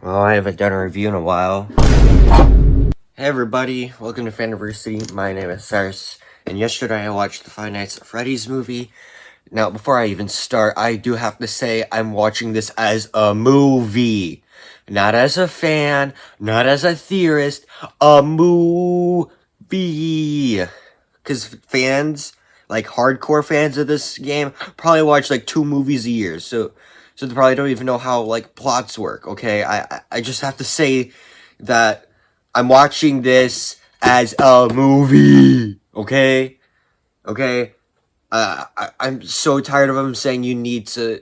Well, I haven't done a review in a while. Hey everybody, welcome to Faniversity. My name is Cyrus, and yesterday I watched the Five Nights at Freddy's movie. Now, before I even start, I do have to say I'm watching this as a movie. Not as a fan, not as a theorist, a movie. Because fans, like hardcore fans of this game, probably watch like 2 movies a year, so they probably don't even know how like plots work. Okay, I just have to say that I'm watching this as a movie. Okay. I'm so tired of them saying you need to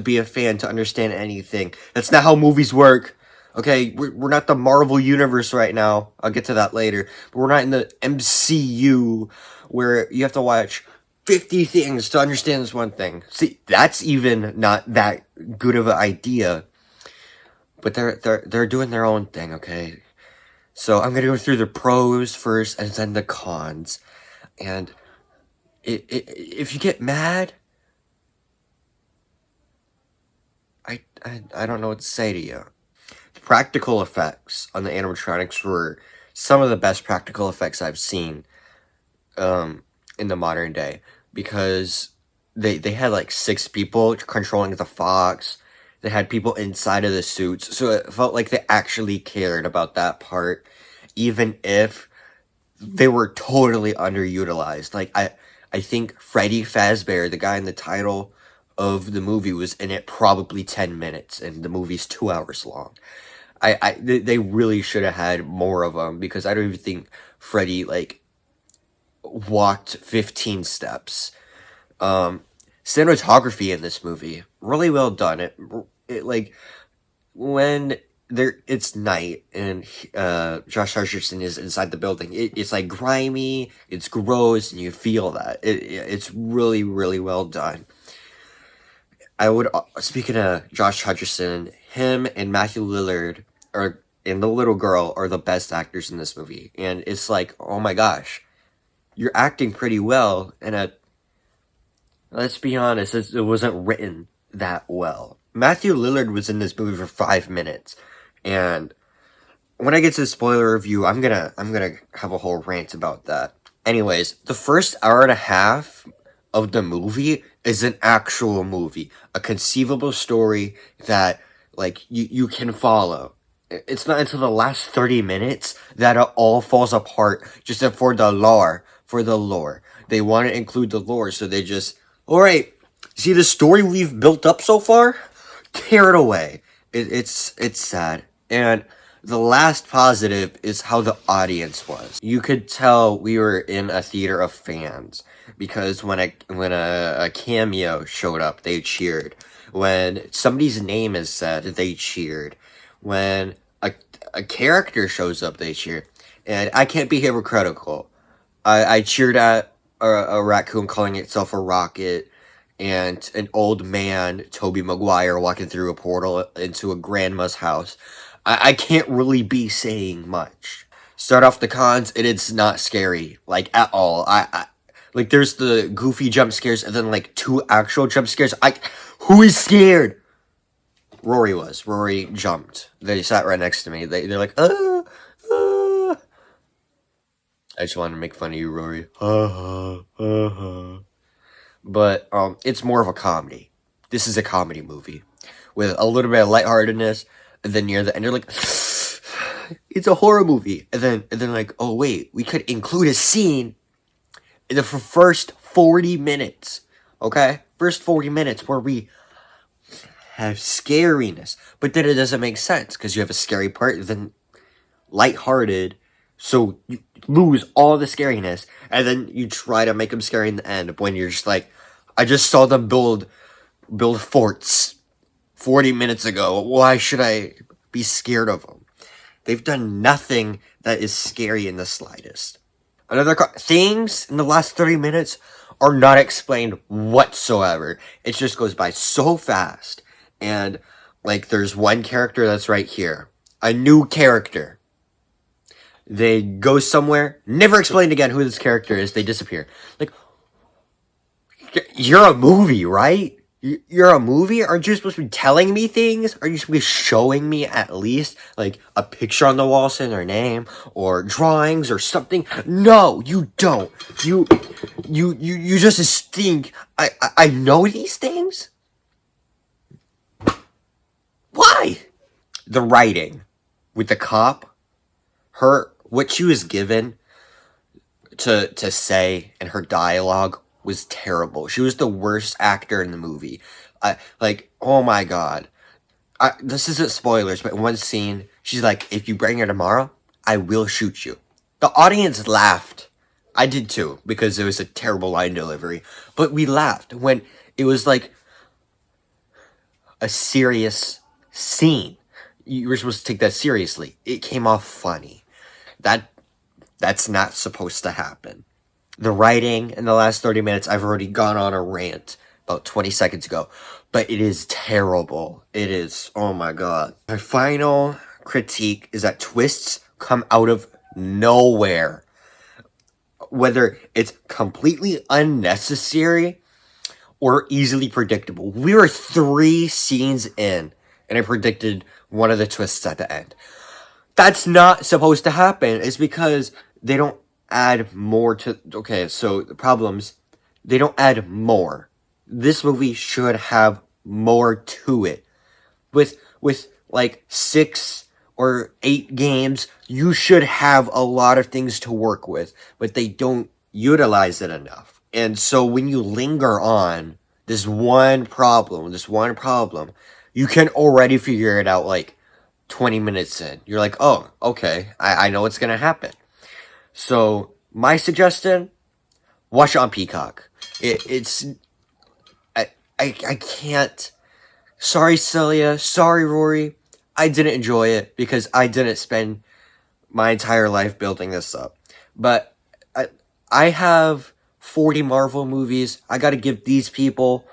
be a fan to understand anything. That's not how movies work. Okay, we're not the Marvel universe right now. I'll get to that later. But we're not in the MCU where you have to watch 50 things to understand this one thing. See, that's even not that good of an idea. But they're doing their own thing, okay? So I'm gonna go through the pros first and then the cons. And if you get mad, I don't know what to say to you. The practical effects on the animatronics were some of the best practical effects I've seen in the modern day, because they had like 6 people controlling the fox. They had people inside of the suits, so it felt like they actually cared about that part, even if they were totally underutilized. Like I think Freddy Fazbear, the guy in the title of the movie, was in it probably 10 minutes, and the movie's 2 hours long. They really should have had more of them, because I don't even think Freddy like walked 15 steps. Cinematography in this movie really well done. It like when it's night and Josh Hutcherson is inside the building. It's like grimy, it's gross, and you feel that it's really well done. I would, speaking of Josh Hutcherson, him and Matthew Lillard and the little girl are the best actors in this movie, and it's like, oh my gosh, you're acting pretty well, and let's be honest, it wasn't written that well. Matthew Lillard was in this movie for 5 minutes, and when I get to the spoiler review, I'm gonna have a whole rant about that. Anyways, the first hour and a half of the movie is an actual movie, a conceivable story that like you can follow. It's not until the last 30 minutes that it all falls apart just for the lore. They want to include the lore, so they just, alright, see the story we've built up so far? Tear it away. It's sad. And the last positive is how the audience was. You could tell we were in a theater of fans, because when a cameo showed up, they cheered. When somebody's name is said, they cheered. When a character shows up, they cheer. And I can't be hypocritical. I cheered at a raccoon calling itself a rocket, and an old man, Tobey Maguire, walking through a portal into a grandma's house. I can't really be saying much. Start off the cons, it's not scary, like, at all. Like, there's the goofy jump scares, and then, like, 2 actual jump scares. Who is scared? Rory was. Rory jumped. They sat right next to me. They're like, ah. I just wanted to make fun of you, Rory. But, it's more of a comedy. This is a comedy movie with a little bit of lightheartedness, and then near the end, you're like, it's a horror movie. And then like, oh wait, we could include a scene in the first 40 minutes, okay? First 40 minutes where we have scariness. But then it doesn't make sense, because you have a scary part, then lighthearted, so you lose all the scariness, and then you try to make them scary in the end, when you're just like, I just saw them build forts 40 minutes ago. Why should I be scared of them? They've done nothing that is scary in the slightest. Things in the last 30 minutes are not explained whatsoever. It just goes by so fast. And, like, there's one character that's right here. A new character. They go somewhere, never explained again who this character is, they disappear. Like, you're a movie, right? You're a movie? Aren't you supposed to be telling me things? Are you supposed to be showing me at least, like, a picture on the wall saying their name, or drawings, or something? No, you don't. You just think, I know these things? Why? The writing with the cop, what she was given to say and her dialogue was terrible. She was the worst actor in the movie. Oh my god. This isn't spoilers, but in one scene, she's like, if you bring her tomorrow, I will shoot you. The audience laughed. I did too, because it was a terrible line delivery. But we laughed when it was like a serious scene. You were supposed to take that seriously. It came off funny. That's not supposed to happen. The writing in the last 30 minutes, I've already gone on a rant about 20 seconds ago. But it is terrible. It is. Oh my god. My final critique is that twists come out of nowhere. Whether it's completely unnecessary or easily predictable. We were 3 scenes in, and I predicted one of the twists at the end. That's not supposed to happen. It's because they don't add more to... Okay, so the problems, they don't add more. This movie should have more to it. With like 6 or 8 games, you should have a lot of things to work with, but they don't utilize it enough. And so when you linger on this one problem, you can already figure it out like 20 minutes in. You're like, oh, okay, I know what's gonna happen. So my suggestion, watch it on Peacock. I can't. Sorry, Celia. Sorry, Rory. I didn't enjoy it because I didn't spend my entire life building this up. But I have 40 Marvel movies. I gotta give these people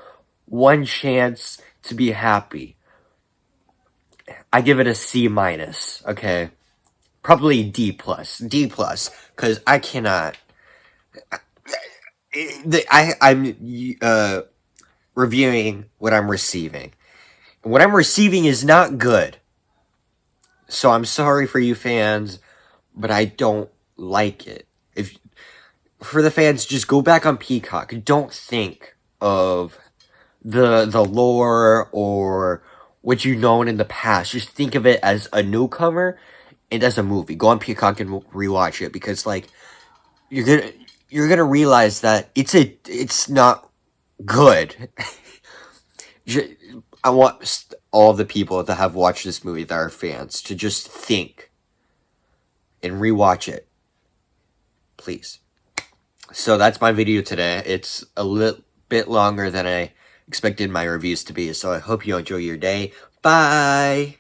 one chance to be happy. I give it a C minus, okay? Probably D plus, because I cannot. I'm reviewing what I'm receiving. What I'm receiving is not good. So I'm sorry for you fans, but I don't like it. For the fans, just go back on Peacock. Don't think of the lore or what you've known in the past. Just think of it as a newcomer and as a movie. Go on Peacock and rewatch it, because like you're gonna realize that it's not good. I want all the people that have watched this movie that are fans to just think and rewatch it, please. So that's my video today. It's a little bit longer than I expected my reviews to be, so I hope you enjoy your day. Bye!